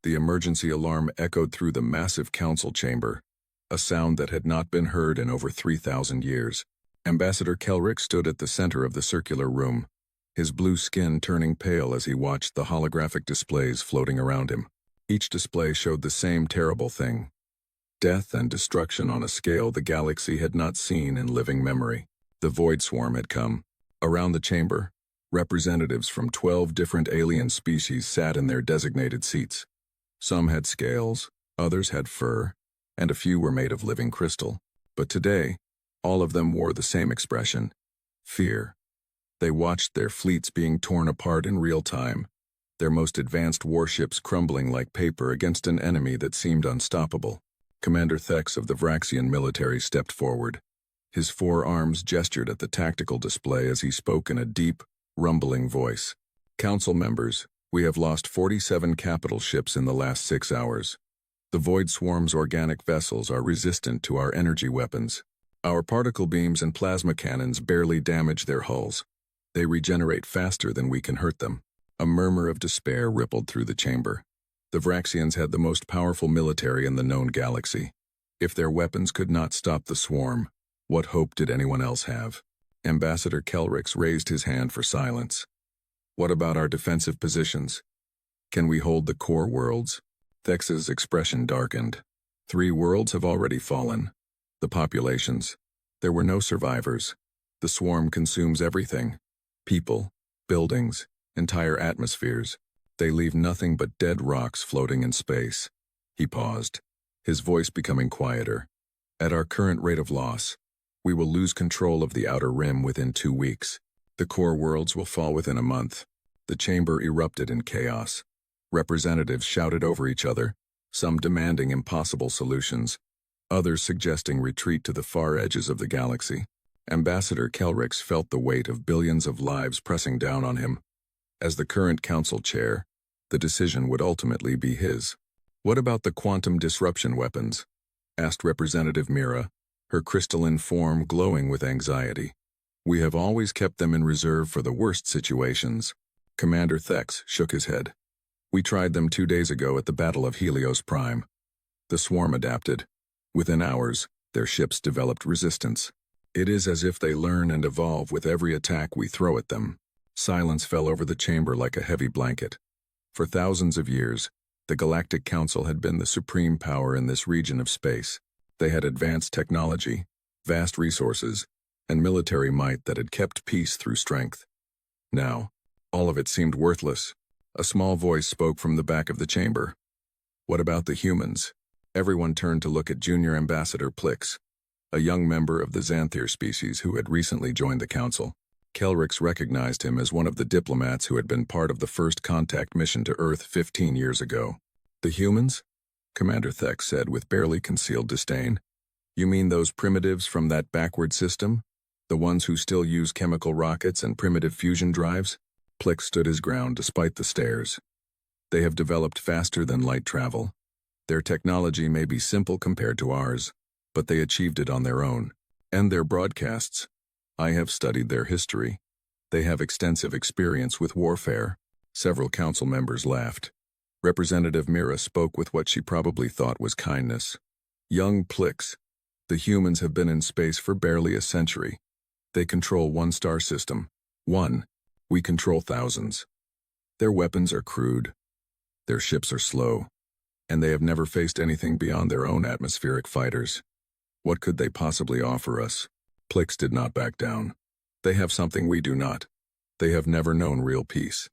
The emergency alarm echoed through the massive council chamber, a sound that had not been heard in over 3,000 years. Ambassador Kelrick stood at the center of the circular room, his blue skin turning pale as he watched the holographic displays floating around him. Each display showed the same terrible thing: death and destruction on a scale the galaxy had not seen in living memory. The Void Swarm had come. Around the chamber, representatives from 12 different alien species sat in their designated seats. Some had scales, others had fur, and a few were made of living crystal. But today, all of them wore the same expression: fear. They watched their fleets being torn apart in real time, their most advanced warships crumbling like paper against an enemy that seemed unstoppable. Commander Thex of the Vraxian military stepped forward. His 4 arms gestured at the tactical display as he spoke in a deep, rumbling voice. "Council members, we have lost 47 capital ships in the last 6 hours. The Void Swarm's organic vessels are resistant to our energy weapons. Our particle beams and plasma cannons barely damage their hulls. They regenerate faster than we can hurt them." A murmur of despair rippled through the chamber. The Vraxians had the most powerful military in the known galaxy. If their weapons could not stop the swarm, what hope did anyone else have? Ambassador Kelrix raised his hand for silence. "What about our defensive positions? Can we hold the core worlds?" Thex's expression darkened. 3 worlds have already fallen. The populations. There were no survivors. The swarm consumes everything. People, buildings, entire atmospheres. They leave nothing but dead rocks floating in space. He paused, his voice becoming quieter. "At our current rate of loss, we will lose control of the outer rim within 2 weeks. The core worlds will fall within a month." The chamber erupted in chaos. Representatives shouted over each other, some demanding impossible solutions, others suggesting retreat to the far edges of the galaxy. Ambassador Kelrix felt the weight of billions of lives pressing down on him. As the current council chair, the decision would ultimately be his. "What about the quantum disruption weapons?" asked Representative Mira, her crystalline form glowing with anxiety. "We have always kept them in reserve for the worst situations." Commander Thex shook his head. "We tried them 2 days ago at the Battle of Helios Prime. The swarm adapted. Within hours, their ships developed resistance. It is as if they learn and evolve with every attack we throw at them." Silence fell over the chamber like a heavy blanket. For thousands of years, the Galactic Council had been the supreme power in this region of space. They had advanced technology, vast resources, and military might that had kept peace through strength. Now, all of it seemed worthless. A small voice spoke from the back of the chamber. "What about the humans?" Everyone turned to look at Junior Ambassador Plix, a young member of the Xanthir species who had recently joined the council. Kelrix recognized him as one of the diplomats who had been part of the first contact mission to Earth 15 years ago. "The humans?" Commander Thex said with barely concealed disdain. "You mean those primitives from that backward system? The ones who still use chemical rockets and primitive fusion drives?" Plix stood his ground despite the stares. "They have developed faster than light travel. Their technology may be simple compared to ours, but they achieved it on their own. And their broadcasts. I have studied their history. They have extensive experience with warfare." Several council members laughed. Representative Mira spoke with what she probably thought was kindness. "Young Plix, the humans have been in space for barely a century. They control 1 star system. 1. We control thousands. Their weapons are crude. Their ships are slow. And they have never faced anything beyond their own atmospheric fighters. What could they possibly offer us?" Plix did not back down. "They have something we do not. They have never known real peace.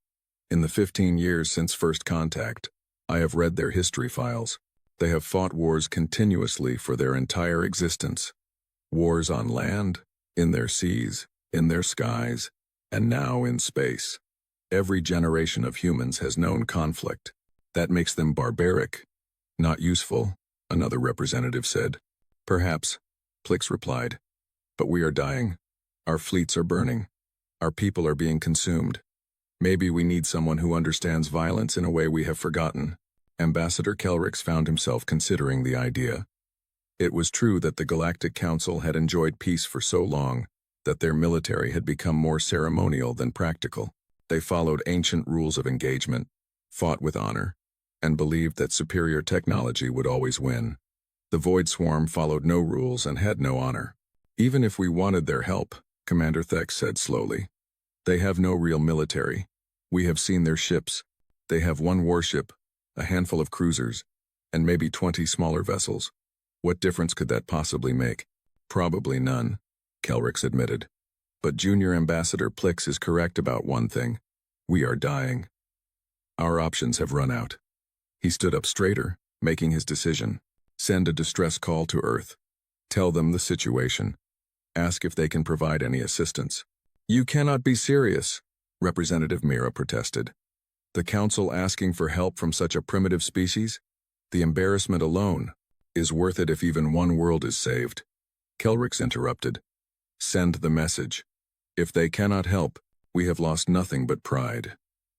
In the 15 years since first contact, I have read their history files. They have fought wars continuously for their entire existence. Wars on land, in their seas, in their skies, and now in space. Every generation of humans has known conflict. That makes them barbaric, not useful," another representative said. "Perhaps," Plix replied. "But we are dying. Our fleets are burning. Our people are being consumed. Maybe we need someone who understands violence in a way we have forgotten." Ambassador Kelrix found himself considering the idea. It was true that the Galactic Council had enjoyed peace for so long that their military had become more ceremonial than practical. They followed ancient rules of engagement, fought with honor, and believed that superior technology would always win. The Void Swarm followed no rules and had no honor. Even if we wanted their help, Commander Thex said slowly, they have no real military. We have seen their ships. They have one warship, a handful of cruisers, and maybe 20 smaller vessels. What difference could that possibly make? Probably none, Kelrix admitted. But Junior Ambassador Plix is correct about one thing. We are dying. Our options have run out. He stood up straighter, making his decision. Send a distress call to Earth. Tell them the situation. Ask if they can provide any assistance. You cannot be serious, Representative Mira protested. The Council asking for help from such a primitive species? The embarrassment alone is worth it if even one world is saved. Kelrix interrupted. Send the message. If they cannot help, we have lost nothing but pride.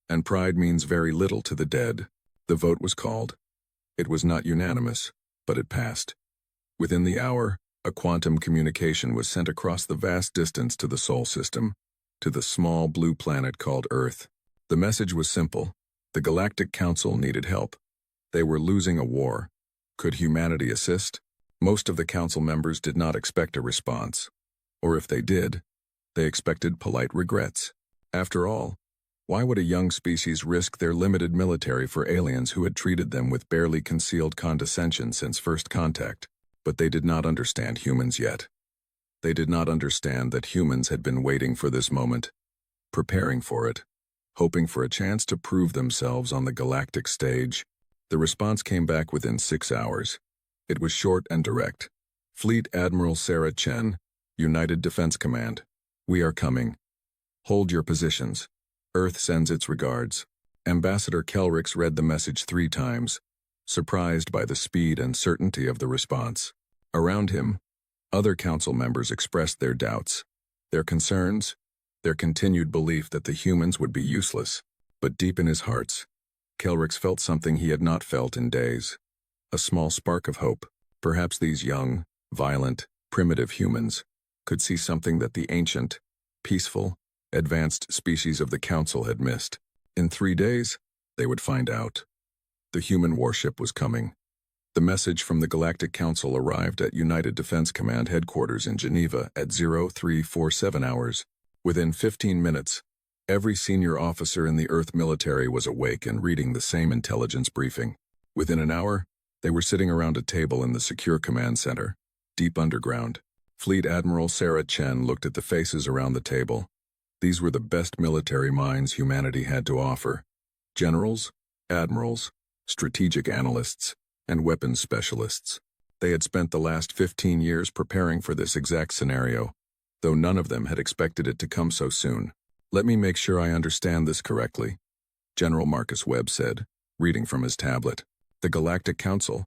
And pride means very little to the dead. The vote was called. It was not unanimous, but it passed. Within the hour, a quantum communication was sent across the vast distance to the Sol system, to the small blue planet called Earth. The message was simple. The Galactic Council needed help. They were losing a war. Could humanity assist? Most of the council members did not expect a response. Or if they did, they expected polite regrets. After all, why would a young species risk their limited military for aliens who had treated them with barely concealed condescension since first contact? But they did not understand humans yet. They did not understand that humans had been waiting for this moment, preparing for it, hoping for a chance to prove themselves on the galactic stage. The response came back within 6 hours. It was short and direct. Fleet Admiral Sarah Chen, United Defense Command. We are coming. Hold your positions. Earth sends its regards. Ambassador Kelrix read the message 3 times, surprised by the speed and certainty of the response. Around him, other council members expressed their doubts, their concerns, their continued belief that the humans would be useless. But deep in his hearts, Kelrix felt something he had not felt in days. A small spark of hope. Perhaps these young, violent, primitive humans could see something that the ancient, peaceful, advanced species of the Council had missed. In 3 days, they would find out. The human warship was coming. The message from the Galactic Council arrived at United Defense Command headquarters in Geneva at 0347 hours. Within 15 minutes, every senior officer in the Earth military was awake and reading the same intelligence briefing. Within an hour, they were sitting around a table in the secure command center, deep underground. Fleet Admiral Sarah Chen looked at the faces around the table. These were the best military minds humanity had to offer. Generals, admirals, strategic analysts, and weapons specialists. They had spent the last 15 years preparing for this exact scenario, though none of them had expected it to come so soon. Let me make sure I understand this correctly, General Marcus Webb said, reading from his tablet. The Galactic Council,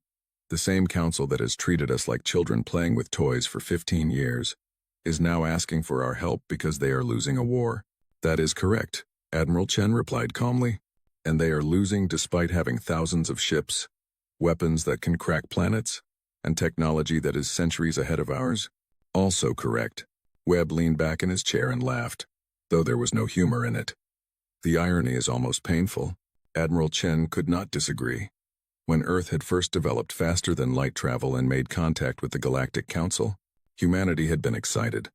the same council that has treated us like children playing with toys for 15 years, is now asking for our help because they are losing a war. That is correct, Admiral Chen replied calmly. And they are losing despite having thousands of ships, weapons that can crack planets, and technology that is centuries ahead of ours. Also correct. Webb leaned back in his chair and laughed, though there was no humor in it. The irony is almost painful. Admiral Chen could not disagree. When Earth had first developed faster than light travel and made contact with the Galactic Council, humanity had been excited.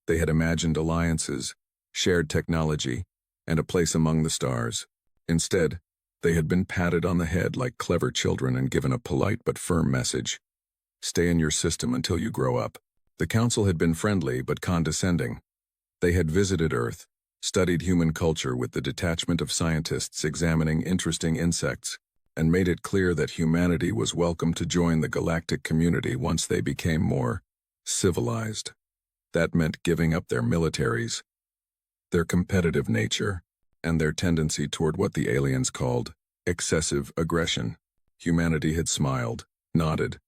They had imagined alliances, shared technology, and a place among the stars. Instead, they had been patted on the head like clever children and given a polite but firm message. Stay in your system until you grow up. The Council had been friendly but condescending. They had visited Earth, studied human culture with the detachment of scientists examining interesting insects, and made it clear that humanity was welcome to join the galactic community once they became more civilized. That meant giving up their militaries, their competitive nature, and their tendency toward what the aliens called excessive aggression. Humanity had smiled, nodded,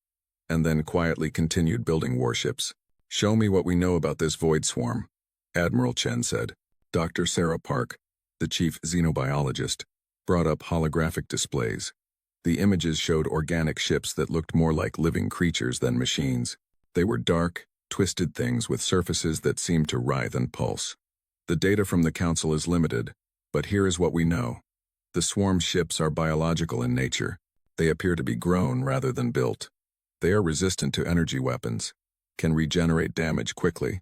and then quietly continued building warships. Show me what we know about this void swarm, Admiral Chen said. Dr. Sarah Park, the chief xenobiologist, brought up holographic displays. The images showed organic ships that looked more like living creatures than machines. They were dark, twisted things with surfaces that seemed to writhe and pulse. The data from the Council is limited, but here is what we know. The swarm ships are biological in nature. They appear to be grown rather than built. They are resistant to energy weapons, can regenerate damage quickly,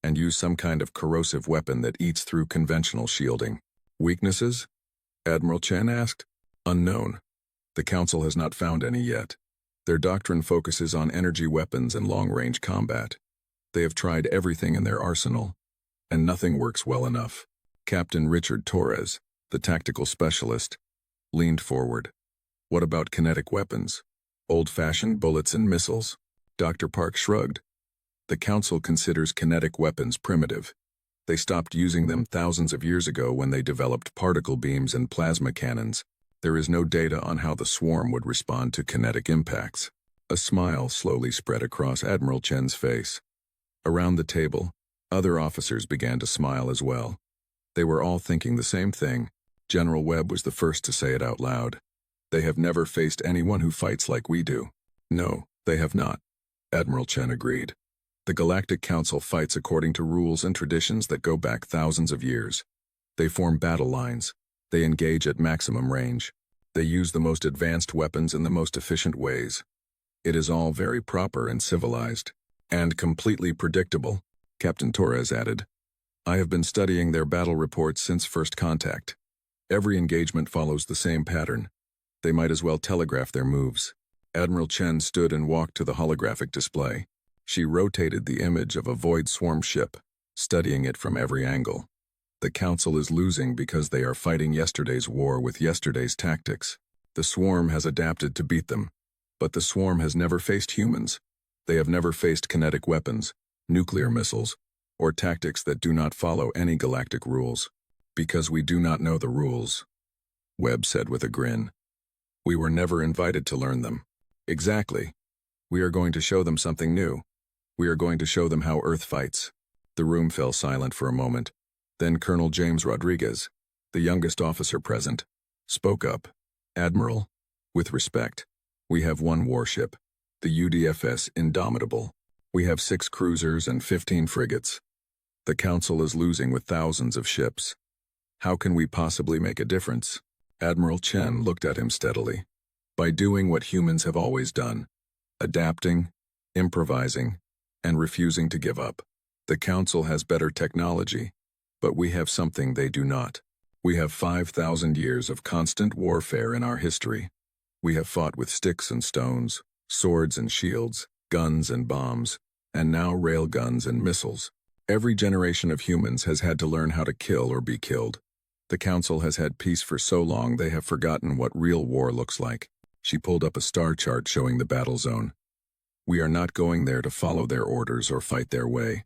and use some kind of corrosive weapon that eats through conventional shielding. Weaknesses? Admiral Chen asked. Unknown. The Council has not found any yet. Their doctrine focuses on energy weapons and long-range combat. They have tried everything in their arsenal, and nothing works well enough. Captain Richard Torres, the tactical specialist, leaned forward. What about kinetic weapons? Old-fashioned bullets and missiles? Dr. Park shrugged. The Council considers kinetic weapons primitive. They stopped using them thousands of years ago when they developed particle beams and plasma cannons. There is no data on how the swarm would respond to kinetic impacts. A smile slowly spread across Admiral Chen's face. Around the table, other officers began to smile as well. They were all thinking the same thing. General Webb was the first to say it out loud. They have never faced anyone who fights like we do. No, they have not. Admiral Chen agreed. The Galactic Council fights according to rules and traditions that go back thousands of years. They form battle lines. They engage at maximum range. They use the most advanced weapons in the most efficient ways. It is all very proper and civilized. And completely predictable, Captain Torres added. I have been studying their battle reports since first contact. Every engagement follows the same pattern. They might as well telegraph their moves. Admiral Chen stood and walked to the holographic display. She rotated the image of a void swarm ship, studying it from every angle. The Council is losing because they are fighting yesterday's war with yesterday's tactics. The swarm has adapted to beat them. But the swarm has never faced humans. They have never faced kinetic weapons, nuclear missiles, or tactics that do not follow any galactic rules. Because we do not know the rules, Webb said with a grin. We were never invited to learn them. Exactly. We are going to show them something new. We are going to show them how Earth fights. The room fell silent for a moment. Then Colonel James Rodriguez, the youngest officer present, spoke up. Admiral, with respect, we have one warship, the UDFS Indomitable. We have 6 cruisers and 15 frigates. The Council is losing with thousands of ships. How can we possibly make a difference? Admiral Chen looked at him steadily. By doing what humans have always done, adapting, improvising, and refusing to give up. The Council has better technology, but we have something they do not. We have 5,000 years of constant warfare in our history. We have fought with sticks and stones, swords and shields, guns and bombs, and now railguns and missiles. Every generation of humans has had to learn how to kill or be killed. The Council has had peace for so long they have forgotten what real war looks like. She pulled up a star chart showing the battle zone. We are not going there to follow their orders or fight their way.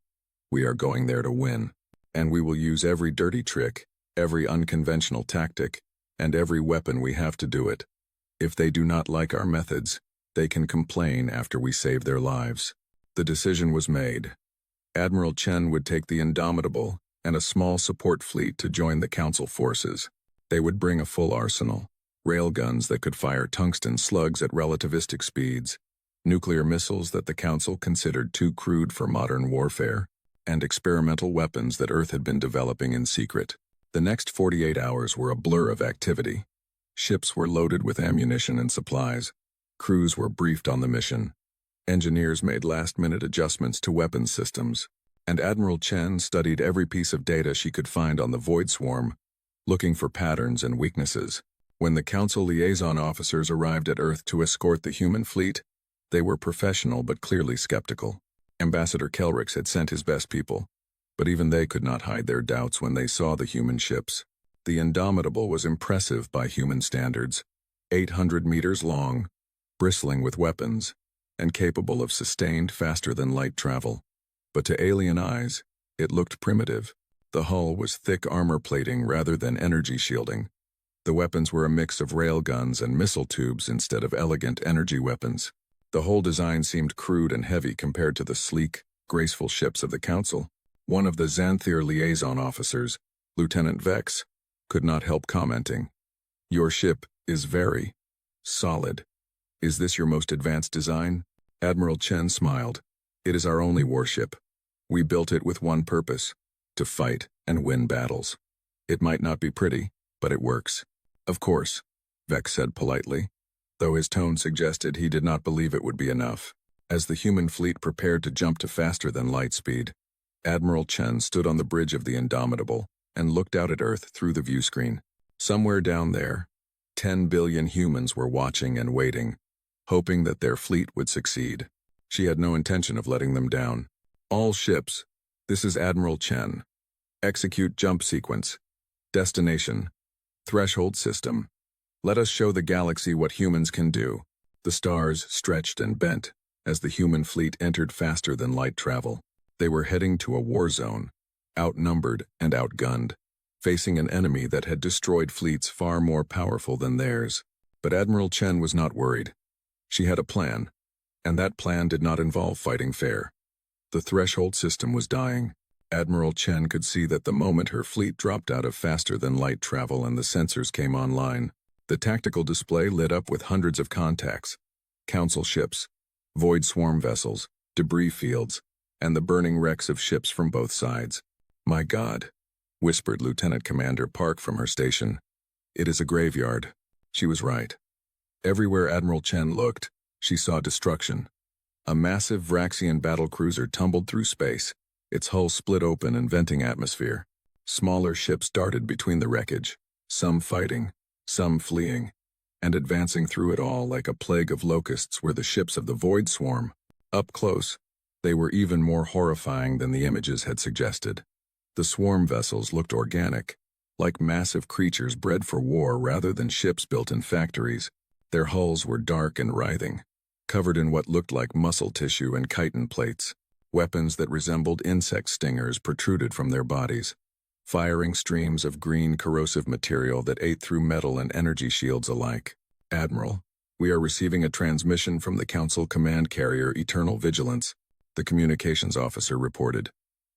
We are going there to win. And we will use every dirty trick, every unconventional tactic, and every weapon we have to do it. If they do not like our methods, they can complain after we save their lives. The decision was made. Admiral Chen would take the Indomitable and a small support fleet to join the Council forces. They would bring a full arsenal, railguns that could fire tungsten slugs at relativistic speeds, nuclear missiles that the Council considered too crude for modern warfare, and experimental weapons that Earth had been developing in secret. The next 48 hours were a blur of activity. Ships were loaded with ammunition and supplies. Crews were briefed on the mission. Engineers made last-minute adjustments to weapons systems, and Admiral Chen studied every piece of data she could find on the Void Swarm, looking for patterns and weaknesses. When the Council liaison officers arrived at Earth to escort the human fleet, they were professional but clearly skeptical. Ambassador Kelrix had sent his best people, but even they could not hide their doubts when they saw the human ships. The Indomitable was impressive by human standards, 800 meters long, bristling with weapons, and capable of sustained faster-than-light travel. But to alien eyes, it looked primitive. The hull was thick armor plating rather than energy shielding. The weapons were a mix of railguns and missile tubes instead of elegant energy weapons. The whole design seemed crude and heavy compared to the sleek, graceful ships of the Council. One of the Xanthir liaison officers, Lieutenant Vex, could not help commenting. Your ship is very solid. Is this your most advanced design? Admiral Chen smiled. It is our only warship. We built it with one purpose, to fight and win battles. It might not be pretty, but it works. Of course, Vex said politely, though his tone suggested he did not believe it would be enough. As the human fleet prepared to jump to faster than light speed, Admiral Chen stood on the bridge of the Indomitable and looked out at Earth through the viewscreen. Somewhere down there, 10 billion humans were watching and waiting, hoping that their fleet would succeed. She had no intention of letting them down. All ships, this is Admiral Chen. Execute jump sequence. Destination. Threshold system. Let us show the galaxy what humans can do. The stars stretched and bent as the human fleet entered faster than light travel. They were heading to a war zone, outnumbered and outgunned, facing an enemy that had destroyed fleets far more powerful than theirs. But Admiral Chen was not worried. She had a plan, and that plan did not involve fighting fair. The threshold system was dying. Admiral Chen could see that the moment her fleet dropped out of faster-than-light travel and the sensors came online, the tactical display lit up with hundreds of contacts, council ships, void swarm vessels, debris fields, and the burning wrecks of ships from both sides. "My God," whispered Lieutenant Commander Park from her station. "It is a graveyard." She was right. Everywhere Admiral Chen looked, she saw destruction. A massive Vraxian battlecruiser tumbled through space, its hull split open and venting atmosphere. Smaller ships darted between the wreckage, some fighting, some fleeing, and advancing through it all like a plague of locusts were the ships of the Void Swarm. Up close, they were even more horrifying than the images had suggested. The swarm vessels looked organic, like massive creatures bred for war rather than ships built in factories. Their hulls were dark and writhing, covered in what looked like muscle tissue and chitin plates. Weapons that resembled insect stingers protruded from their bodies, firing streams of green corrosive material that ate through metal and energy shields alike. "Admiral, we are receiving a transmission from the Council Command Carrier Eternal Vigilance," the communications officer reported.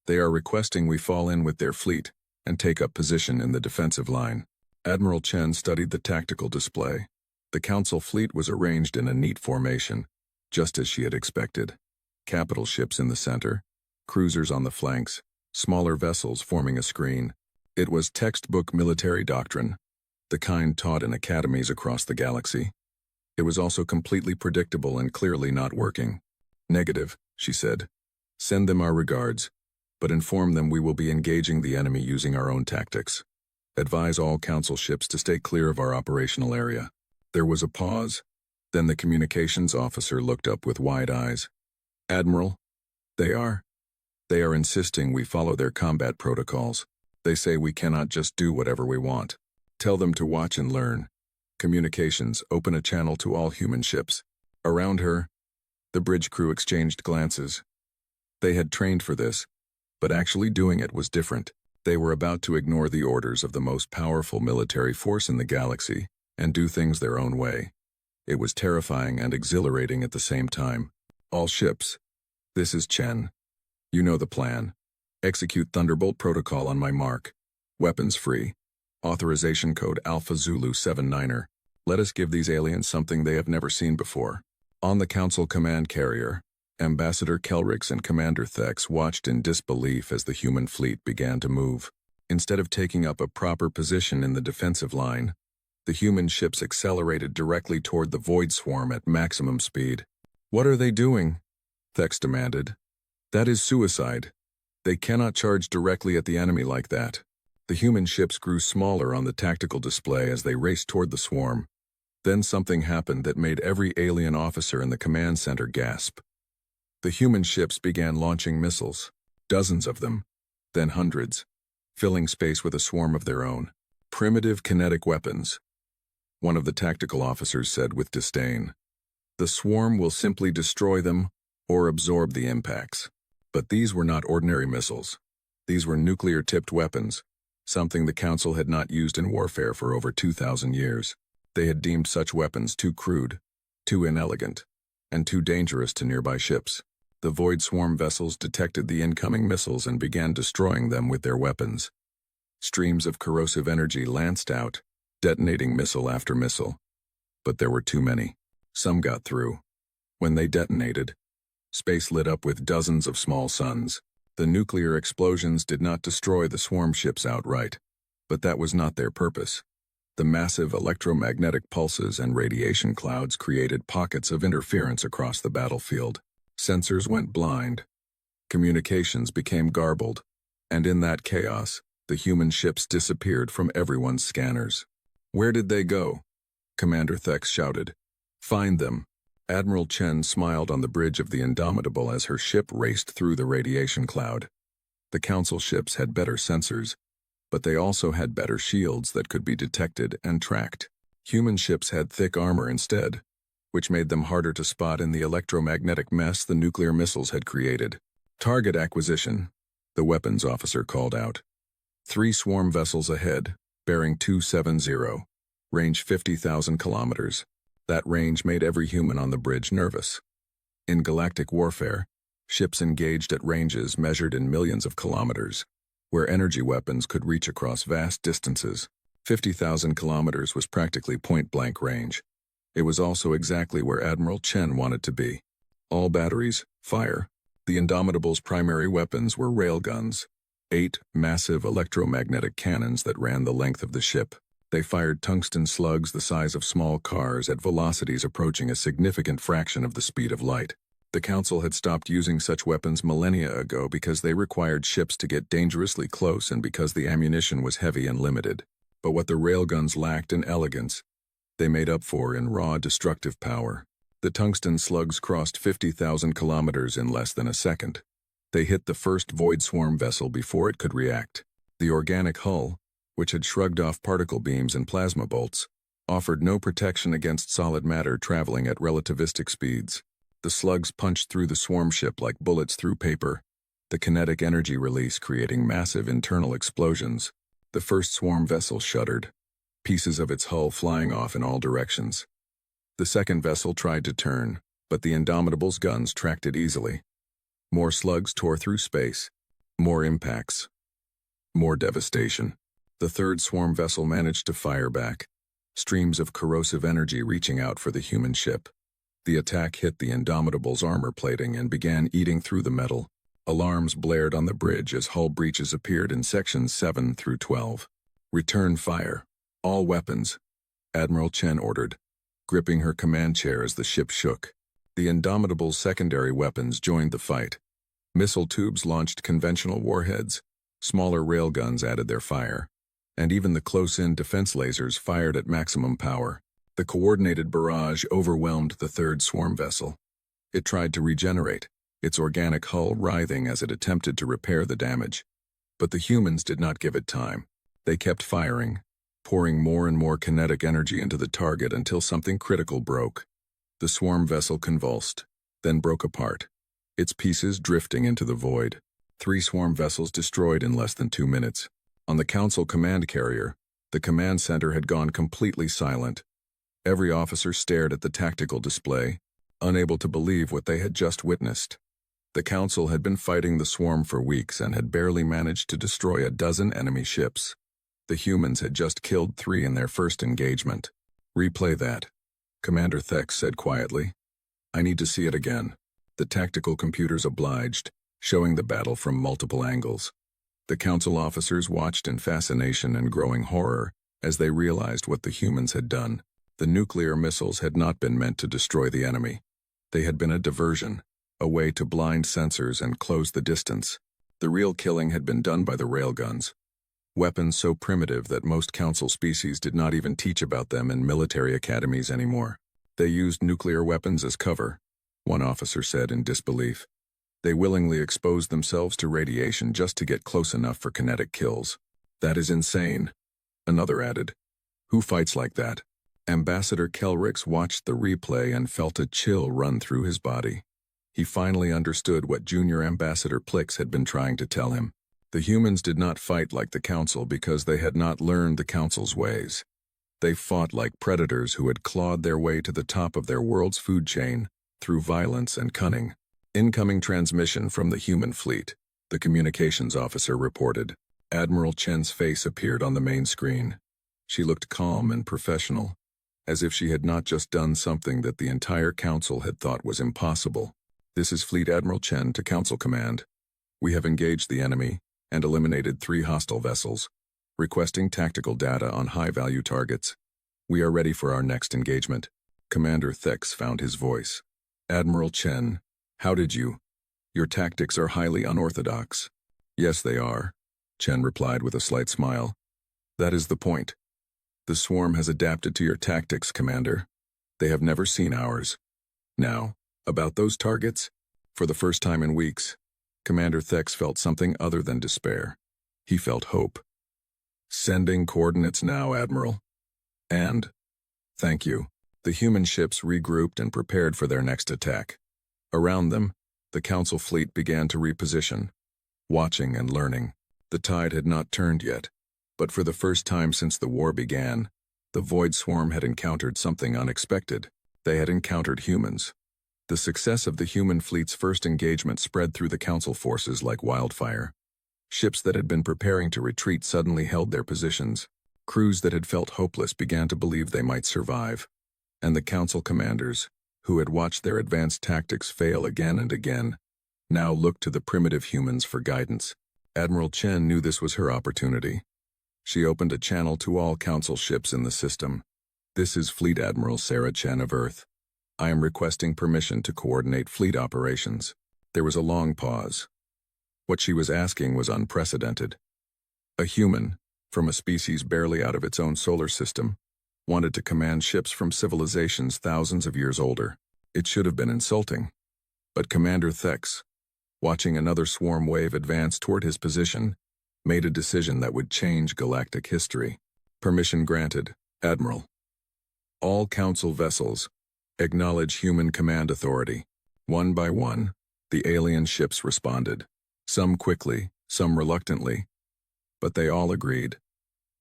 "They are requesting we fall in with their fleet and take up position in the defensive line." Admiral Chen studied the tactical display. The Council fleet was arranged in a neat formation, just as she had expected. Capital ships in the center, cruisers on the flanks, smaller vessels forming a screen. It was textbook military doctrine, the kind taught in academies across the galaxy. It was also completely predictable and clearly not working. "Negative," she said. "Send them our regards, but inform them we will be engaging the enemy using our own tactics. Advise all Council ships to stay clear of our operational area." There was a pause. Then the communications officer looked up with wide eyes. "Admiral, they are insisting we follow their combat protocols. They say we cannot just do whatever we want. Tell them to watch and learn. Communications, open a channel to all human ships." Around her, the bridge crew exchanged glances. They had trained for this, but actually doing it was different. They were about to ignore the orders of the most powerful military force in the galaxy and do things their own way. It was terrifying and exhilarating at the same time. "All ships, this is Chen. You know the plan. Execute Thunderbolt Protocol on my mark. Weapons free. Authorization code Alpha Zulu 79er. Let us give these aliens something they have never seen before." On the Council Command Carrier, Ambassador Kelrix and Commander Thex watched in disbelief as the human fleet began to move. Instead of taking up a proper position in the defensive line, the human ships accelerated directly toward the Void Swarm at maximum speed. "What are they doing?" Thex demanded. "That is suicide. They cannot charge directly at the enemy like that." The human ships grew smaller on the tactical display as they raced toward the swarm. Then something happened that made every alien officer in the command center gasp. The human ships began launching missiles, dozens of them, then hundreds, filling space with a swarm of their own. "Primitive kinetic weapons," one of the tactical officers said with disdain. "The swarm will simply destroy them or absorb the impacts." But these were not ordinary missiles. These were nuclear-tipped weapons, something the Council had not used in warfare for over 2,000 years. They had deemed such weapons too crude, too inelegant, and too dangerous to nearby ships. The Void Swarm vessels detected the incoming missiles and began destroying them with their weapons. Streams of corrosive energy lanced out, detonating missile after missile. But there were too many. Some got through. When they detonated, space lit up with dozens of small suns. The nuclear explosions did not destroy the swarm ships outright, but that was not their purpose. The massive electromagnetic pulses and radiation clouds created pockets of interference across the battlefield. Sensors went blind. Communications became garbled. And in that chaos, the human ships disappeared from everyone's scanners. "Where did they go?" Commander Thex shouted. "Find them." Admiral Chen smiled on the bridge of the Indomitable as her ship raced through the radiation cloud. The Council ships had better sensors, but they also had better shields that could be detected and tracked. Human ships had thick armor instead, which made them harder to spot in the electromagnetic mess the nuclear missiles had created. "Target acquisition," the weapons officer called out. 3 swarm vessels ahead, bearing 270, range 50,000 kilometers. That range made every human on the bridge nervous. In galactic warfare, ships engaged at ranges measured in millions of kilometers, where energy weapons could reach across vast distances. 50,000 kilometers was practically point-blank range. It was also exactly where Admiral Chen wanted to be. All batteries, fire. The Indomitable's primary weapons were railguns, 8 massive electromagnetic cannons that ran the length of the ship. They fired tungsten slugs the size of small cars at velocities approaching a significant fraction of the speed of light. The Council had stopped using such weapons millennia ago because they required ships to get dangerously close and because the ammunition was heavy and limited. But what the railguns lacked in elegance, they made up for in raw destructive power. The tungsten slugs crossed 50,000 kilometers in less than a second. They hit the first Void Swarm vessel before it could react. The organic hull, which had shrugged off particle beams and plasma bolts, offered no protection against solid matter traveling at relativistic speeds. The slugs punched through the swarm ship like bullets through paper, the kinetic energy release creating massive internal explosions. The first swarm vessel shuddered, pieces of its hull flying off in all directions. The second vessel tried to turn, but the Indomitable's guns tracked it easily. More slugs tore through space, more impacts, more devastation. The third swarm vessel managed to fire back, streams of corrosive energy reaching out for the human ship. The attack hit the Indomitable's armor plating and began eating through the metal. Alarms blared on the bridge as hull breaches appeared in sections 7 through 12. "Return fire. All weapons," Admiral Chen ordered, gripping her command chair as the ship shook. The Indomitable's secondary weapons joined the fight. Missile tubes launched conventional warheads, smaller railguns added their fire, and even the close-in defense lasers fired at maximum power. The coordinated barrage overwhelmed the third swarm vessel. It tried to regenerate, its organic hull writhing as it attempted to repair the damage. But the humans did not give it time. They kept firing, pouring more and more kinetic energy into the target until something critical broke. The swarm vessel convulsed, then broke apart, its pieces drifting into the void. 3 swarm vessels destroyed in less than 2 minutes. On the Council command carrier, the command center had gone completely silent. Every officer stared at the tactical display, unable to believe what they had just witnessed. The Council had been fighting the swarm for weeks and had barely managed to destroy a dozen enemy ships. The humans had just killed 3 in their first engagement. "Replay that," Commander Thex said quietly. "I need to see it again." The tactical computers obliged, showing the battle from multiple angles. The Council officers watched in fascination and growing horror as they realized what the humans had done. The nuclear missiles had not been meant to destroy the enemy. They had been a diversion, a way to blind sensors and close the distance. The real killing had been done by the railguns, weapons so primitive that most Council species did not even teach about them in military academies anymore. "They used nuclear weapons as cover," one officer said in disbelief. "They willingly exposed themselves to radiation just to get close enough for kinetic kills. That is insane," another added. "Who fights like that?" Ambassador Kelrix watched the replay and felt a chill run through his body. He finally understood what Junior Ambassador Plix had been trying to tell him. The humans did not fight like the Council because they had not learned the Council's ways. They fought like predators who had clawed their way to the top of their world's food chain through violence and cunning. "Incoming transmission from the human fleet," the communications officer reported. Admiral Chen's face appeared on the main screen. She looked calm and professional, as if she had not just done something that the entire Council had thought was impossible. "This is Fleet Admiral Chen to Council Command. We have engaged the enemy and eliminated 3 hostile vessels. requesting tactical data on high-value targets. We are ready for our next engagement. Commander Thex found his voice. Admiral Chen, how did you? Your tactics are highly unorthodox. Yes, they are, Chen replied with a slight smile. That is the point. The swarm has adapted to your tactics, Commander. They have never seen ours. Now, about those targets? For the first time in weeks, Commander Thex felt something other than despair. He felt hope. Sending coordinates now, Admiral. And? Thank you. The human ships regrouped and prepared for their next attack. Around them, the Council fleet began to reposition, watching and learning. The tide had not turned yet, but for the first time since the war began, the Void Swarm had encountered something unexpected. They had encountered humans. The success of the human fleet's first engagement spread through the Council forces like wildfire. Ships that had been preparing to retreat suddenly held their positions. Crews that had felt hopeless began to believe they might survive. And the Council commanders, who had watched their advanced tactics fail again and again, now looked to the primitive humans for guidance. Admiral Chen knew this was her opportunity. She opened a channel to all Council ships in the system. This is Fleet Admiral Sarah Chen of Earth. I am requesting permission to coordinate fleet operations. There was a long pause. What she was asking was unprecedented. A human, from a species barely out of its own solar system, wanted to command ships from civilizations thousands of years older. It should have been insulting. But Commander Thex, watching another swarm wave advance toward his position, made a decision that would change galactic history. Permission granted, Admiral. All Council vessels, acknowledge human command authority. One by one, the alien ships responded. Some quickly, some reluctantly. But they all agreed.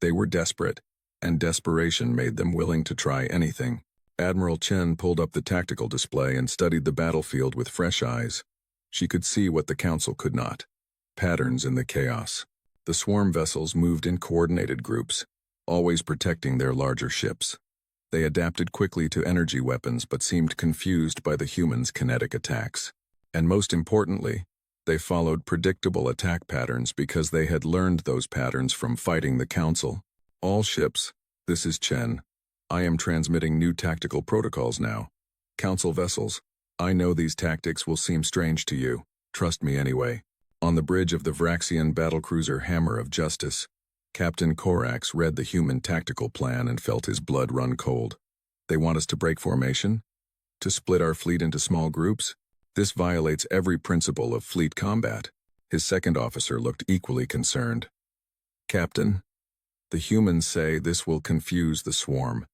They were desperate, and desperation made them willing to try anything. Admiral Chen pulled up the tactical display and studied the battlefield with fresh eyes. She could see what the Council could not. Patterns in the chaos. The swarm vessels moved in coordinated groups, always protecting their larger ships. They adapted quickly to energy weapons but seemed confused by the humans' kinetic attacks. And most importantly, they followed predictable attack patterns because they had learned those patterns from fighting the Council. All ships, this is Chen. I am transmitting new tactical protocols now. Council vessels, I know these tactics will seem strange to you. Trust me anyway. On the bridge of the Vraxian battlecruiser Hammer of Justice, Captain Korax read the human tactical plan and felt his blood run cold. They want us to break formation? To split our fleet into small groups? This violates every principle of fleet combat. His second officer looked equally concerned. Captain, the humans say this will confuse the swarm.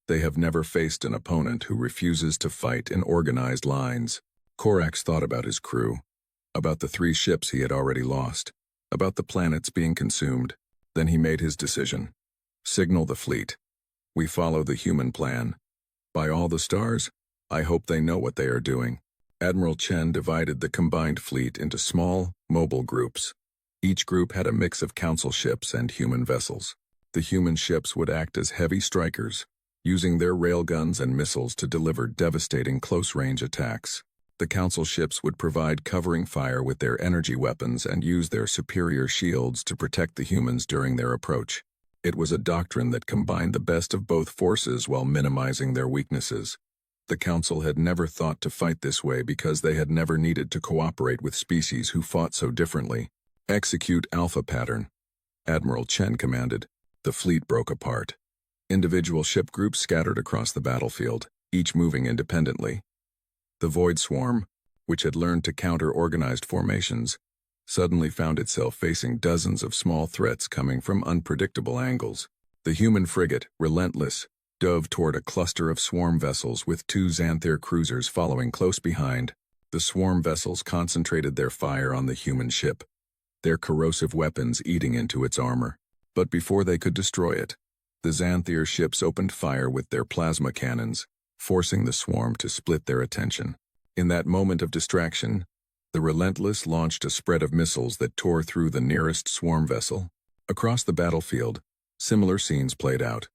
They have never faced an opponent who refuses to fight in organized lines. Korax thought about his crew, about the 3 ships he had already lost, about the planets being consumed. Then he made his decision. Signal the fleet. We follow the human plan. By all the stars, I hope they know what they are doing. Admiral Chen divided the combined fleet into small, mobile groups. Each group had a mix of Council ships and human vessels. The human ships would act as heavy strikers, using their railguns and missiles to deliver devastating close-range attacks. The Council ships would provide covering fire with their energy weapons and use their superior shields to protect the humans during their approach. It was a doctrine that combined the best of both forces while minimizing their weaknesses. The Council had never thought to fight this way because they had never needed to cooperate with species who fought so differently. Execute Alpha Pattern, Admiral Chen commanded. The fleet broke apart. Individual ship groups scattered across the battlefield, each moving independently. The Void Swarm, which had learned to counter organized formations, suddenly found itself facing dozens of small threats coming from unpredictable angles. The human frigate, Relentless, dove toward a cluster of swarm vessels with 2 Xanthir cruisers following close behind. The swarm vessels concentrated their fire on the human ship, their corrosive weapons eating into its armor. But before they could destroy it, the Xanthir ships opened fire with their plasma cannons, forcing the swarm to split their attention. In that moment of distraction, the Relentless launched a spread of missiles that tore through the nearest swarm vessel. Across the battlefield, similar scenes played out.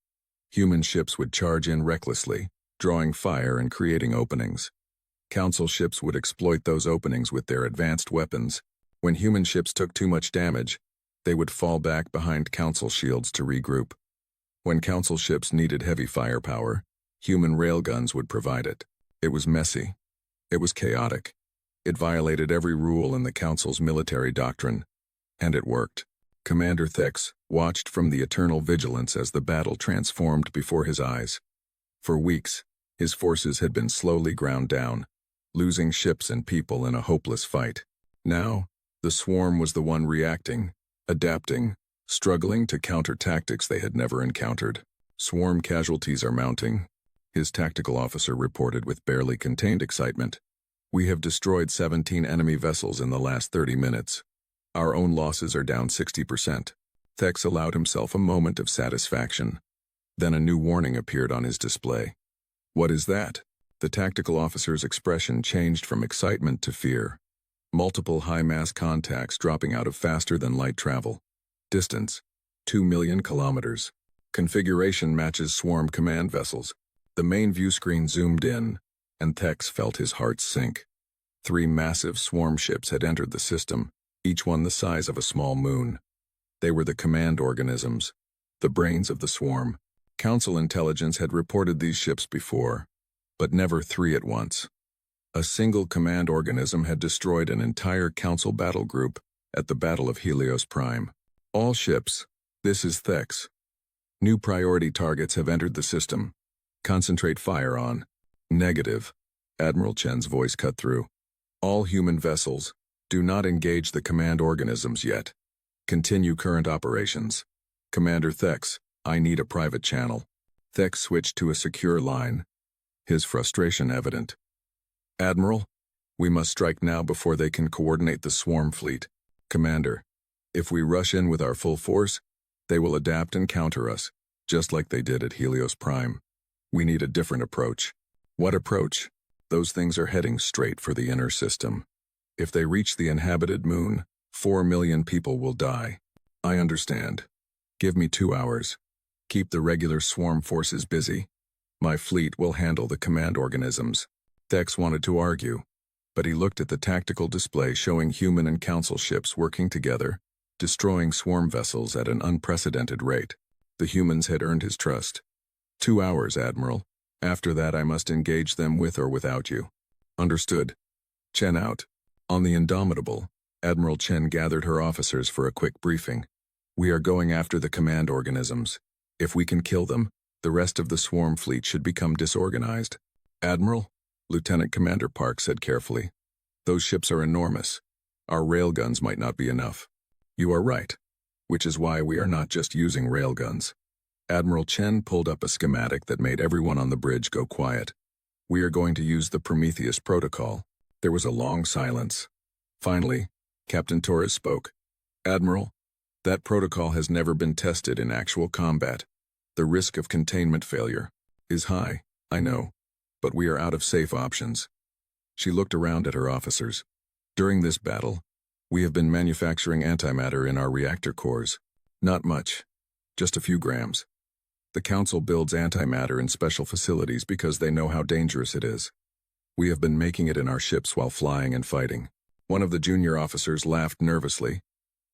Human ships would charge in recklessly, drawing fire and creating openings. Council ships would exploit those openings with their advanced weapons. When human ships took too much damage, They would fall back behind Council shields to regroup. When Council ships needed heavy firepower, human railguns would provide it. It was messy. It was chaotic. It violated every rule in the Council's military doctrine. And it worked. Commander Thex watched from the eternal vigilance as the battle transformed before his eyes. For weeks, his forces had been slowly ground down, losing ships and people in a hopeless fight. Now, the swarm was the one reacting, adapting, struggling to counter tactics they had never encountered. Swarm casualties are mounting, his tactical officer reported with barely contained excitement. We have destroyed 17 enemy vessels in the last 30 minutes. Our own losses are down 60%. Thex allowed himself a moment of satisfaction. Then a new warning appeared on his display. What is that? The tactical officer's expression changed from excitement to fear. Multiple high-mass contacts dropping out of faster-than-light travel. Distance, 2 million kilometers. Configuration matches swarm command vessels. The main view screen zoomed in, and Thex felt his heart sink. 3 massive swarm ships had entered the system, each one the size of a small moon. They were the command organisms, the brains of the swarm. Council intelligence had reported these ships before, but never 3 at once. A single command organism had destroyed an entire Council battle group at the Battle of Helios Prime. All ships, this is Thex. New priority targets have entered the system. Concentrate fire on. Negative. Admiral Chen's voice cut through. All human vessels, do not engage the command organisms yet. Continue current operations. Commander Thex, I need a private channel. Thex switched to a secure line, his frustration evident. Admiral, we must strike now before they can coordinate the swarm fleet. Commander, if we rush in with our full force, they will adapt and counter us, just like they did at Helios Prime. We need a different approach. What approach? Those things are heading straight for the inner system. If they reach the inhabited moon, 4 million people will die. I understand. Give me 2 hours. Keep the regular swarm forces busy. My fleet will handle the command organisms. Thex wanted to argue, but he looked at the tactical display showing human and council ships working together, destroying swarm vessels at an unprecedented rate. The humans had earned his trust. 2 hours, Admiral. After that I must engage them with or without you. Understood. Chen out. On the Indomitable, Admiral Chen gathered her officers for a quick briefing. We are going after the command organisms. If we can kill them, the rest of the swarm fleet should become disorganized. Admiral, Lieutenant Commander Park said carefully. Those ships are enormous. Our railguns might not be enough. You are right, which is why we are not just using railguns. Admiral Chen pulled up a schematic that made everyone on the bridge go quiet. We are going to use the Prometheus protocol. There was a long silence. Finally, Captain Torres spoke. Admiral, that protocol has never been tested in actual combat. The risk of containment failure is high, I know, but we are out of safe options. She looked around at her officers. During this battle, we have been manufacturing antimatter in our reactor cores. Not much, just a few grams. The Council builds antimatter in special facilities because they know how dangerous it is. We have been making it in our ships while flying and fighting. One of the junior officers laughed nervously.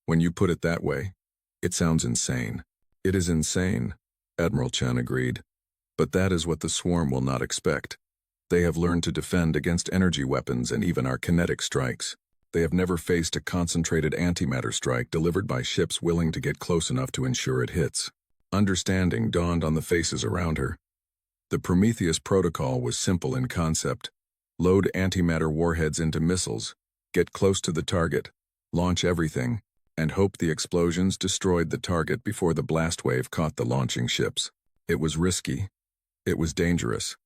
When you put it that way, it sounds insane. It is insane, Admiral Chen agreed. But that is what the swarm will not expect. They have learned to defend against energy weapons and even our kinetic strikes. They have never faced a concentrated antimatter strike delivered by ships willing to get close enough to ensure it hits. Understanding dawned on the faces around her. The Prometheus protocol was simple in concept. Load antimatter warheads into missiles, get close to the target, launch everything, and hope the explosions destroyed the target before the blast wave caught the launching ships. It was risky. It was dangerous.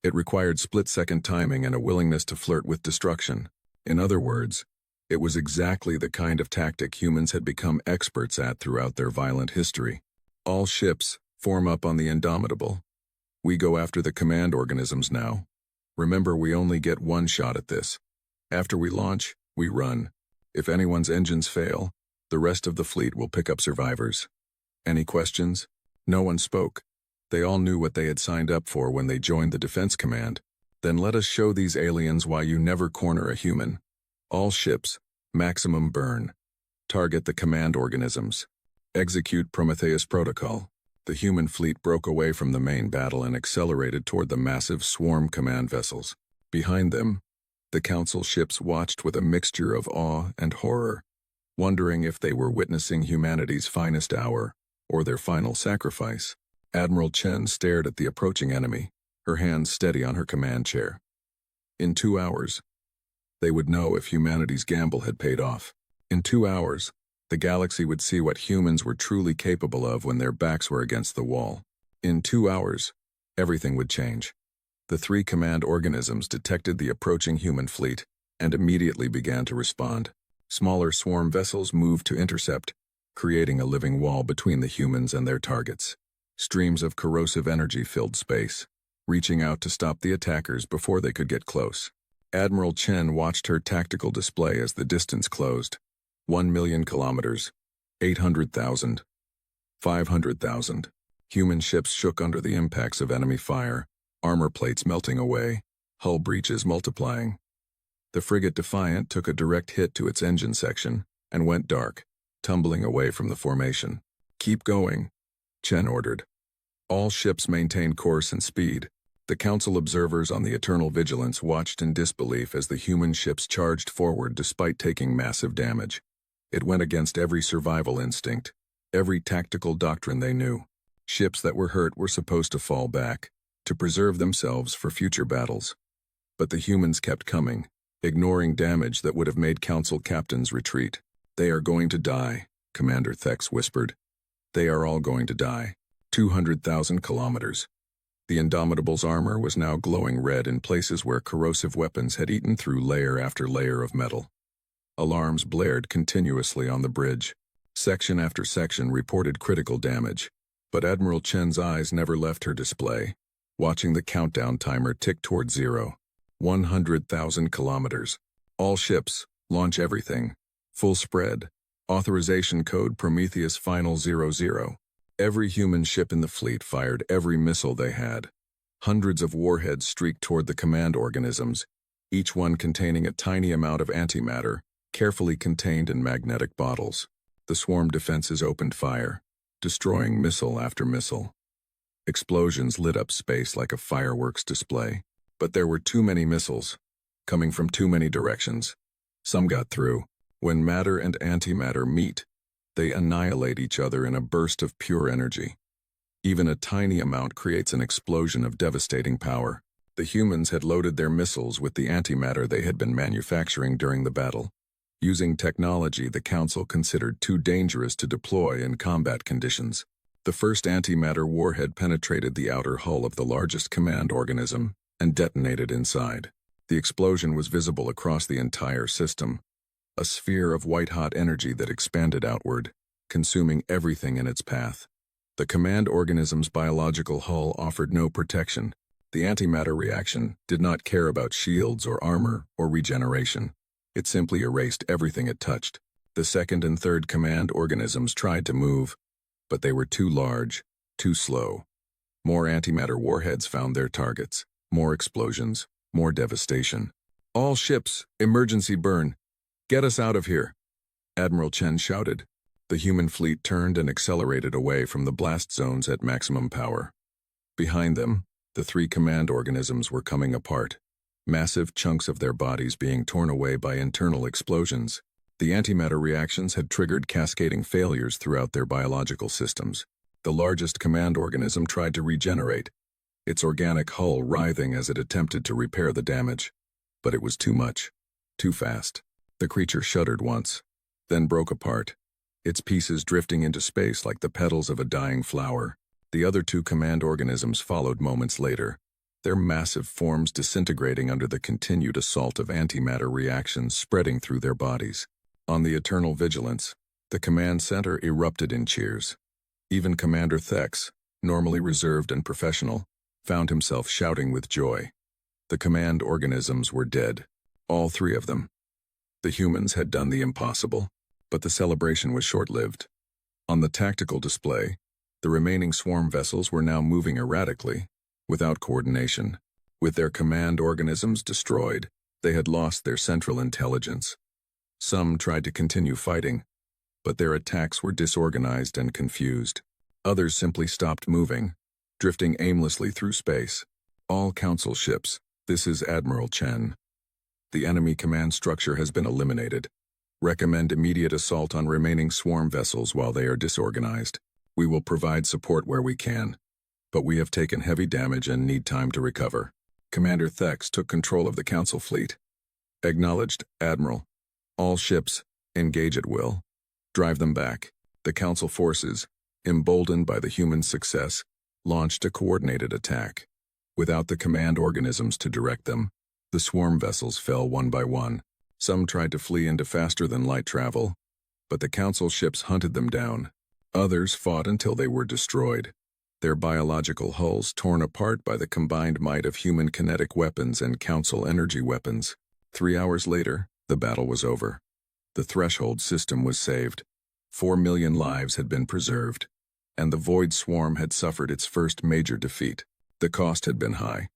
It required split-second timing and a willingness to flirt with destruction. In other words, it was exactly the kind of tactic humans had become experts at throughout their violent history. All ships form up on the Indomitable. We go after the command organisms now. Remember, we only get one shot at this. After we launch, we run. If anyone's engines fail, the rest of the fleet will pick up survivors. Any questions? No one spoke. They all knew what they had signed up for when they joined the Defense Command. Then let us show these aliens why you never corner a human. All ships, maximum burn. Target the command organisms. Execute Prometheus Protocol. The human fleet broke away from the main battle and accelerated toward the massive swarm command vessels. Behind them, the Council ships watched with a mixture of awe and horror, wondering if they were witnessing humanity's finest hour or their final sacrifice. Admiral Chen stared at the approaching enemy, her hands steady on her command chair. In 2 hours, they would know if humanity's gamble had paid off. In 2 hours, the galaxy would see what humans were truly capable of when their backs were against the wall. In 2 hours, everything would change. The 3 command organisms detected the approaching human fleet and immediately began to respond. Smaller swarm vessels moved to intercept, creating a living wall between the humans and their targets. Streams of corrosive energy filled space, reaching out to stop the attackers before they could get close. Admiral Chen watched her tactical display as the distance closed. 1,000,000 kilometers, 800,000, 500,000. Human ships shook under the impacts of enemy fire, armor plates melting away, hull breaches multiplying. The frigate Defiant took a direct hit to its engine section and went dark, tumbling away from the formation. "Keep going," Chen ordered. All ships maintained course and speed. The Council observers on the Eternal Vigilance watched in disbelief as the human ships charged forward despite taking massive damage. It went against every survival instinct, every tactical doctrine they knew. Ships that were hurt were supposed to fall back, to preserve themselves for future battles. But the humans kept coming, ignoring damage that would have made Council captains retreat. "They are going to die," Commander Thex whispered. "They are all going to die." 200,000 kilometers. The Indomitable's armor was now glowing red in places where corrosive weapons had eaten through layer after layer of metal. Alarms blared continuously on the bridge. Section after section reported critical damage, but Admiral Chen's eyes never left her display, watching the countdown timer tick toward 0. 100,000 kilometers. All ships, launch everything. Full spread. Authorization code Prometheus Final 00. Every human ship in the fleet fired every missile they had. Hundreds of warheads streaked toward the command organisms, each one containing a tiny amount of antimatter, carefully contained in magnetic bottles. The swarm defenses opened fire, destroying missile after missile. Explosions lit up space like a fireworks display. But there were too many missiles, coming from too many directions. Some got through. When matter and antimatter meet, they annihilate each other in a burst of pure energy. Even a tiny amount creates an explosion of devastating power. The humans had loaded their missiles with the antimatter they had been manufacturing during the battle. Using technology the Council considered too dangerous to deploy in combat conditions. The first antimatter warhead penetrated the outer hull of the largest command organism and detonated inside. The explosion was visible across the entire system, a sphere of white-hot energy that expanded outward, consuming everything in its path. The command organism's biological hull offered no protection. The antimatter reaction did not care about shields or armor or regeneration. It simply erased everything it touched. The second and third command organisms tried to move, but they were too large, too slow. More antimatter warheads found their targets. More explosions, more devastation. "All ships, emergency burn. Get us out of here," Admiral Chen shouted. The human fleet turned and accelerated away from the blast zones at maximum power. Behind them, the 3 command organisms were coming apart, massive chunks of their bodies being torn away by internal explosions. The antimatter reactions had triggered cascading failures throughout their biological systems. The largest command organism tried to regenerate, its organic hull writhing as it attempted to repair the damage. But it was too much, too fast. The creature shuddered once, then broke apart, its pieces drifting into space like the petals of a dying flower. The other 2 command organisms followed moments later, their massive forms disintegrating under the continued assault of antimatter reactions spreading through their bodies. On the Eternal Vigilance, the command center erupted in cheers. Even Commander Thex, normally reserved and professional, found himself shouting with joy. The command organisms were dead, all 3 of them. The humans had done the impossible, but the celebration was short-lived. On the tactical display, the remaining swarm vessels were now moving erratically, without coordination. With their command organisms destroyed, they had lost their central intelligence. Some tried to continue fighting, but their attacks were disorganized and confused. Others simply stopped moving, drifting aimlessly through space. All Council ships, this is Admiral Chen. The enemy command structure has been eliminated. Recommend immediate assault on remaining swarm vessels while they are disorganized. We will provide support where we can, but we have taken heavy damage and need time to recover. Commander Thex took control of the Council fleet. Acknowledged, Admiral. All ships, engage at will. Drive them back. The Council forces, emboldened by the human success, launched a coordinated attack. Without the command organisms to direct them, the swarm vessels fell one by one. Some tried to flee into faster-than-light travel, but the Council ships hunted them down. Others fought until they were destroyed, their biological hulls torn apart by the combined might of human kinetic weapons and Council energy weapons. 3 hours later, the battle was over. The threshold system was saved. 4 million lives had been preserved, and the Void Swarm had suffered its first major defeat. The cost had been high.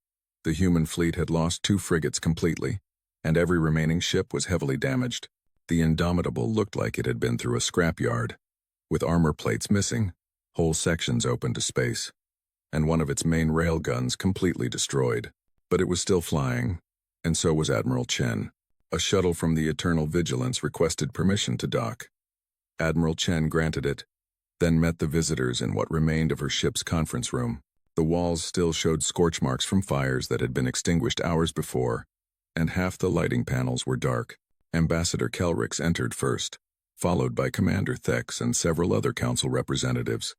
The human fleet had lost 2 frigates completely, and every remaining ship was heavily damaged. The Indomitable looked like it had been through a scrapyard, with armor plates missing, whole sections open to space, and one of its main rail guns completely destroyed. But it was still flying, and so was Admiral Chen. A shuttle from the Eternal Vigilance requested permission to dock. Admiral Chen granted it, then met the visitors in what remained of her ship's conference room. The walls still showed scorch marks from fires that had been extinguished hours before, and half the lighting panels were dark. Ambassador Kelrix entered first, followed by Commander Thex and several other Council representatives.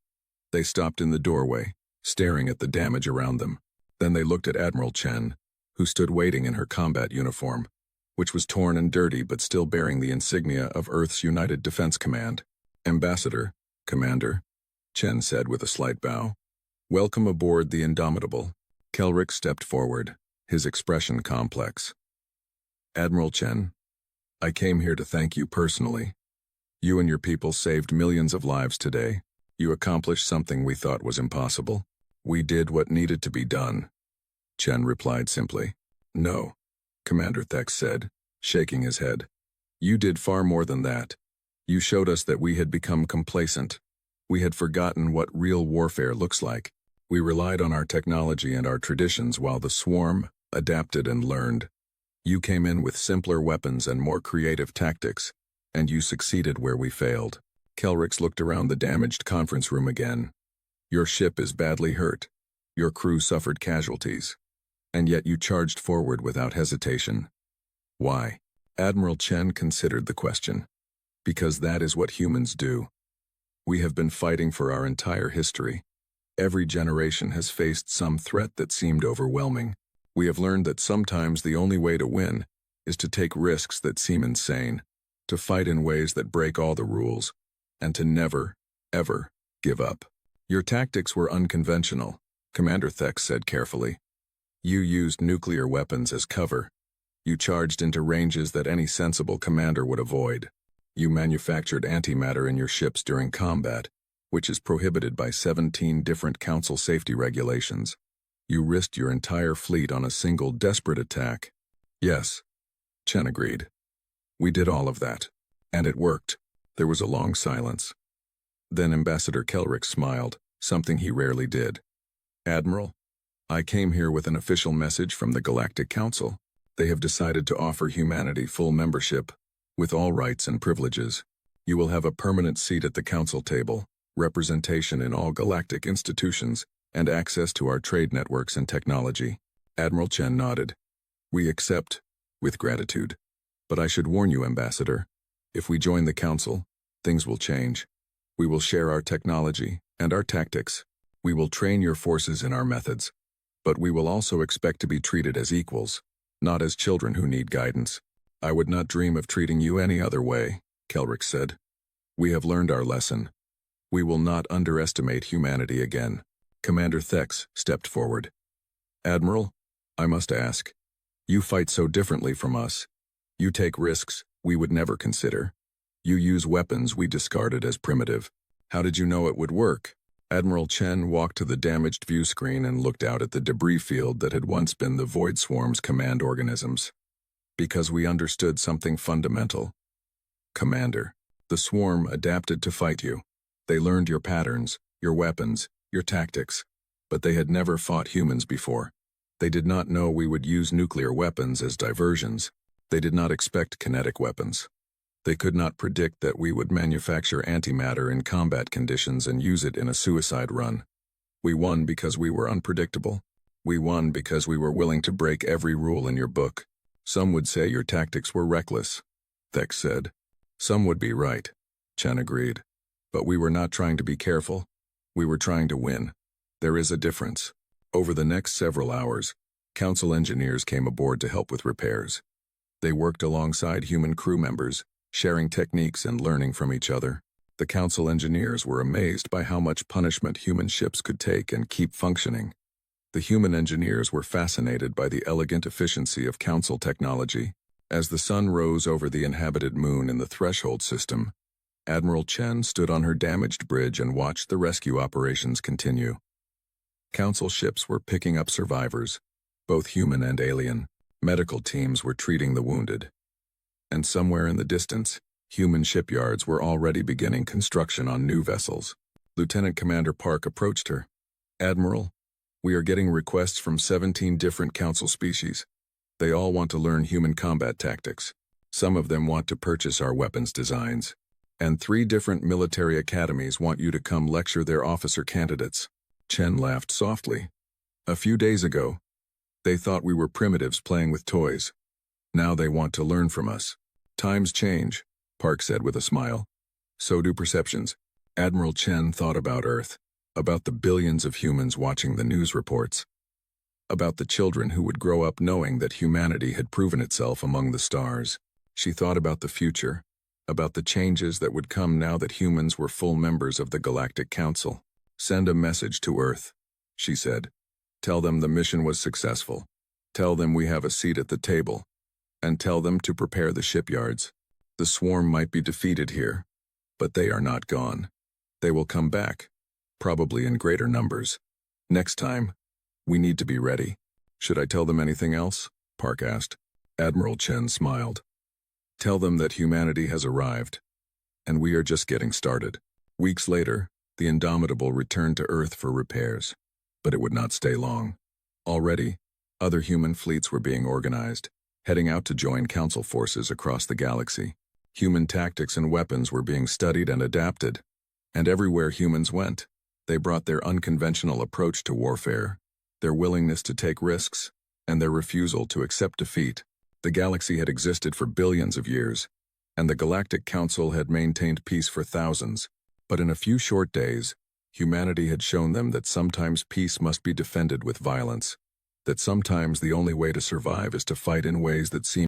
They stopped in the doorway, staring at the damage around them. Then they looked at Admiral Chen, who stood waiting in her combat uniform, which was torn and dirty but still bearing the insignia of Earth's United Defense Command. Ambassador, Commander, Chen said with a slight bow. Welcome aboard the Indomitable. Kelrix stepped forward, his expression complex. Admiral Chen, I came here to thank you personally. You and your people saved millions of lives today. You accomplished something we thought was impossible. We did what needed to be done. Chen replied simply. No, Commander Thex said, shaking his head. You did far more than that. You showed us that we had become complacent. We had forgotten what real warfare looks like. We relied on our technology and our traditions while the swarm adapted and learned. You came in with simpler weapons and more creative tactics, and you succeeded where we failed. Kelrix looked around the damaged conference room again. Your ship is badly hurt. Your crew suffered casualties. And yet you charged forward without hesitation. Why? Admiral Chen considered the question. Because that is what humans do. We have been fighting for our entire history. Every generation has faced some threat that seemed overwhelming. We have learned that sometimes the only way to win is to take risks that seem insane, to fight in ways that break all the rules, and to never, ever give up. Your tactics were unconventional, Commander Thex said carefully. You used nuclear weapons as cover. You charged into ranges that any sensible commander would avoid. You manufactured antimatter in your ships during combat, which is prohibited by 17 different Council safety regulations. You risked your entire fleet on a single desperate attack. Yes, Chen agreed. We did all of that. And it worked. There was a long silence. Then Ambassador Kelrix smiled, something he rarely did. Admiral, I came here with an official message from the Galactic Council. They have decided to offer humanity full membership, with all rights and privileges. You will have a permanent seat at the Council table, representation in all galactic institutions, and access to our trade networks and technology. Admiral Chen nodded. We accept, with gratitude. But I should warn you, Ambassador, if we join the Council, things will change. We will share our technology and our tactics. We will train your forces in our methods. But we will also expect to be treated as equals, not as children who need guidance. I would not dream of treating you any other way, Kelrix said. We have learned our lesson. We will not underestimate humanity again. Commander Thex stepped forward. Admiral, I must ask, you fight so differently from us. You take risks we would never consider. You use weapons we discarded as primitive. How did you know it would work? Admiral Chen walked to the damaged view screen and looked out at the debris field that had once been the Void Swarm's command organisms. Because we understood something fundamental. Commander, The swarm adapted to fight you. They learned your patterns, your weapons, your tactics. But they had never fought humans before. They did not know we would use nuclear weapons as diversions. They did not expect kinetic weapons. They could not predict that we would manufacture antimatter in combat conditions and use it in a suicide run. We won because we were unpredictable. We won because we were willing to break every rule in your book. Some would say your tactics were reckless, Thex said. Some would be right, Chen agreed. But we were not trying to be careful. We were trying to win. There is a difference. Over the next several hours, Council engineers came aboard to help with repairs. They worked alongside human crew members, sharing techniques and learning from each other. The Council engineers were amazed by how much punishment human ships could take and keep functioning. The human engineers were fascinated by the elegant efficiency of Council technology. As the sun rose over the inhabited moon in the Threshold system, Admiral Chen stood on her damaged bridge and watched the rescue operations continue. Council ships were picking up survivors, both human and alien. Medical teams were treating the wounded. And somewhere in the distance, human shipyards were already beginning construction on new vessels. Lieutenant Commander Park approached her. Admiral, we are getting requests from 17 different Council species. They all want to learn human combat tactics. Some of them want to purchase our weapons designs. And 3 different military academies want you to come lecture their officer candidates. Chen laughed softly. A few days ago, they thought we were primitives playing with toys. Now they want to learn from us. Times change, Park said with a smile. So do perceptions. Admiral Chen thought about Earth, about the billions of humans watching the news reports, about the children who would grow up knowing that humanity had proven itself among the stars. She thought about the future, about the changes that would come now that humans were full members of the Galactic Council. Send a message to Earth, she said. Tell them the mission was successful. Tell them we have a seat at the table. And tell them to prepare the shipyards. The swarm might be defeated here, but they are not gone. They will come back, probably in greater numbers. Next time, we need to be ready. Should I tell them anything else? Park asked. Admiral Chen smiled. Tell them that humanity has arrived, and we are just getting started. Weeks later, the Indomitable returned to Earth for repairs, but it would not stay long. Already, other human fleets were being organized, heading out to join Council forces across the galaxy. Human tactics and weapons were being studied and adapted, and everywhere humans went, they brought their unconventional approach to warfare, their willingness to take risks, and their refusal to accept defeat. The galaxy had existed for billions of years, and the Galactic Council had maintained peace for thousands. But in a few short days, humanity had shown them that sometimes peace must be defended with violence, that sometimes the only way to survive is to fight in ways that seem